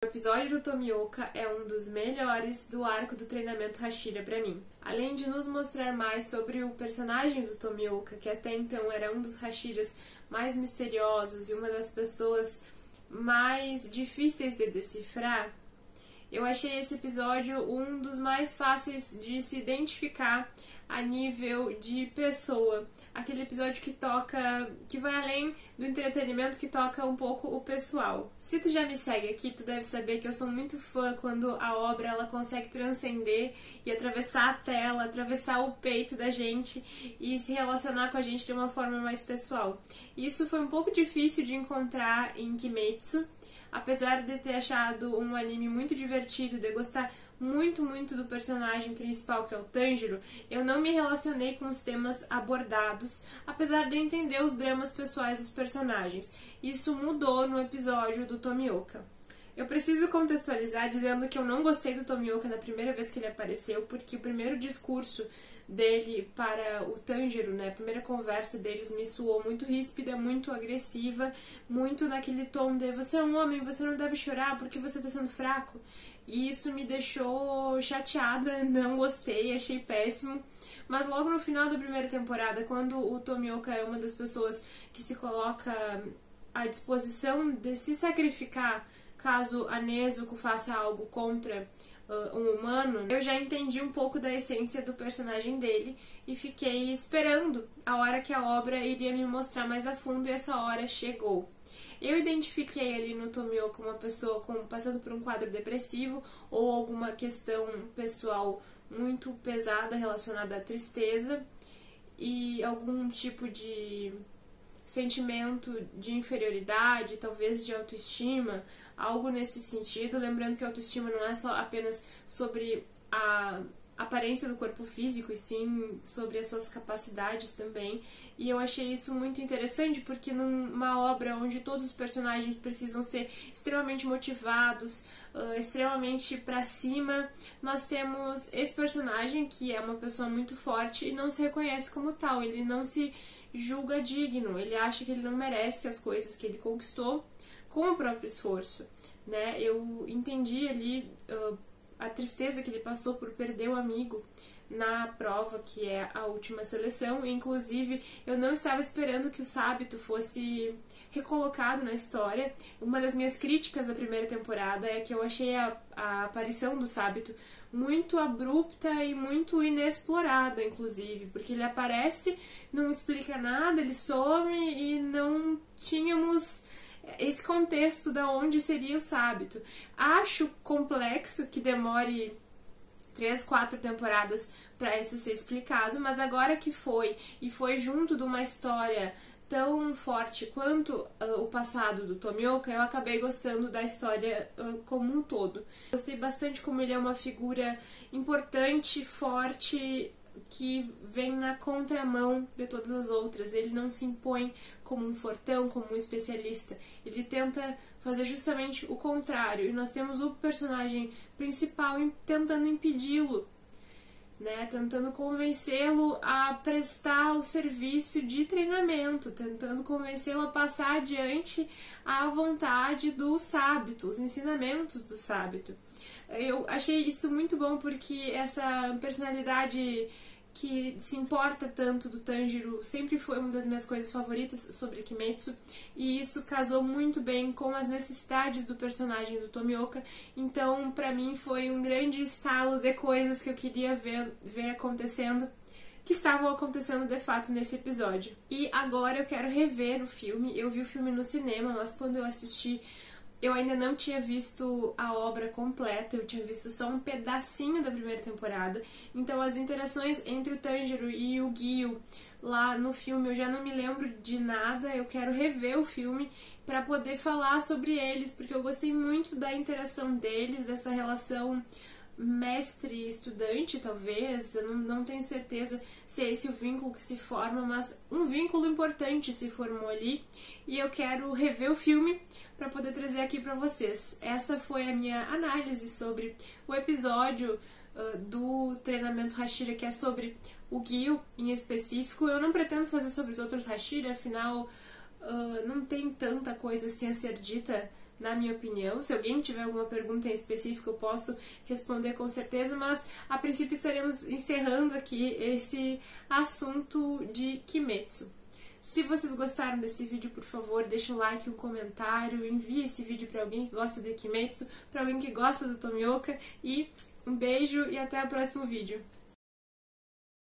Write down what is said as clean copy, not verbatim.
O episódio do Tomioka é um dos melhores do arco do treinamento Hashira pra mim. Além de nos mostrar mais sobre o personagem do Tomioka, que até então era um dos Hashiras mais misteriosos e uma das pessoas mais difíceis de decifrar, eu achei esse episódio um dos mais fáceis de se identificar a nível de pessoa. Aquele episódio que vai além do entretenimento, que toca um pouco o pessoal. Se tu já me segue aqui, tu deve saber que eu sou muito fã quando a obra ela consegue transcender e atravessar a tela, atravessar o peito da gente e se relacionar com a gente de uma forma mais pessoal. Isso foi um pouco difícil de encontrar em Kimetsu, apesar de ter achado um anime muito divertido, de gostar muito do personagem principal, que é o Tanjiro, eu não me relacionei com os temas abordados, apesar de entender os dramas pessoais dos personagens. Isso mudou no episódio do Tomioka. Eu preciso contextualizar dizendo que eu não gostei do Tomioka na primeira vez que ele apareceu, porque o primeiro discurso dele para o Tanjiro, né, a primeira conversa deles me soou muito ríspida, muito agressiva, muito naquele tom de você é um homem, você não deve chorar porque você está sendo fraco. E isso me deixou chateada, não gostei, achei péssimo. Mas logo no final da primeira temporada, quando o Tomioka é uma das pessoas que se coloca à disposição de se sacrificar caso a Nezuko faça algo contra um humano, eu já entendi um pouco da essência do personagem dele e fiquei esperando a hora que a obra iria me mostrar mais a fundo, e essa hora chegou. Eu identifiquei ali no Tomioka uma pessoa passando por um quadro depressivo ou alguma questão pessoal muito pesada relacionada à tristeza e algum tipo de sentimento de inferioridade, talvez de autoestima, algo nesse sentido. Lembrando que a autoestima não é só apenas sobre a aparência do corpo físico, e sim sobre as suas capacidades também. E eu achei isso muito interessante, porque numa obra onde todos os personagens precisam ser extremamente motivados, extremamente pra cima, nós temos esse personagem que é uma pessoa muito forte e não se reconhece como tal, ele não se julga digno, ele acha que ele não merece as coisas que ele conquistou com o próprio esforço, né? Eu entendi ali a tristeza que ele passou por perder o amigo na prova, que é a última seleção. Inclusive, eu não estava esperando que o Sabito fosse recolocado na história. Uma das minhas críticas da primeira temporada é que eu achei a aparição do Sabito muito abrupta e muito inexplorada, inclusive, porque ele aparece, não explica nada, ele some e não tínhamos esse contexto da onde seria o Sabito. Acho complexo que demore 3, 4 temporadas para isso ser explicado, mas agora que foi, e foi junto de uma história tão forte quanto o passado do Tomioka, eu acabei gostando da história como um todo. Gostei bastante como ele é uma figura importante, forte, que vem na contramão de todas as outras. Ele não se impõe como um fortão, como um especialista. Ele tenta fazer justamente o contrário. E nós temos o personagem principal tentando impedi-lo, né? Tentando convencê-lo a prestar o serviço de treinamento, tentando convencê-lo a passar adiante a vontade do Sabito, os ensinamentos do Sabito. Eu achei isso muito bom, porque essa personalidade que se importa tanto do Tanjiro sempre foi uma das minhas coisas favoritas sobre Kimetsu, e isso casou muito bem com as necessidades do personagem do Tomioka. Então, pra mim, foi um grande estalo de coisas que eu queria ver acontecendo, que estavam acontecendo de fato nesse episódio. E agora eu quero rever o filme. Eu vi o filme no cinema, mas quando eu assisti, eu ainda não tinha visto a obra completa, eu tinha visto só um pedacinho da primeira temporada. Então as interações entre o Tanjiro e o Gyu lá no filme eu já não me lembro de nada. Eu quero rever o filme para poder falar sobre eles, porque eu gostei muito da interação deles, dessa relação mestre-estudante, talvez. Eu não tenho certeza se é esse o vínculo que se forma, mas um vínculo importante se formou ali, e eu quero rever o filme para poder trazer aqui para vocês. Essa foi a minha análise sobre o episódio do treinamento Hashira, que é sobre o Gyu em específico. Eu não pretendo fazer sobre os outros Hashira, afinal não tem tanta coisa assim a ser dita na minha opinião. Se alguém tiver alguma pergunta em específico, eu posso responder com certeza, mas a princípio estaremos encerrando aqui esse assunto de Kimetsu. Se vocês gostaram desse vídeo, por favor, deixa um like, um comentário, envie esse vídeo para alguém que gosta de Kimetsu, para alguém que gosta do Tomioka, e um beijo e até o próximo vídeo.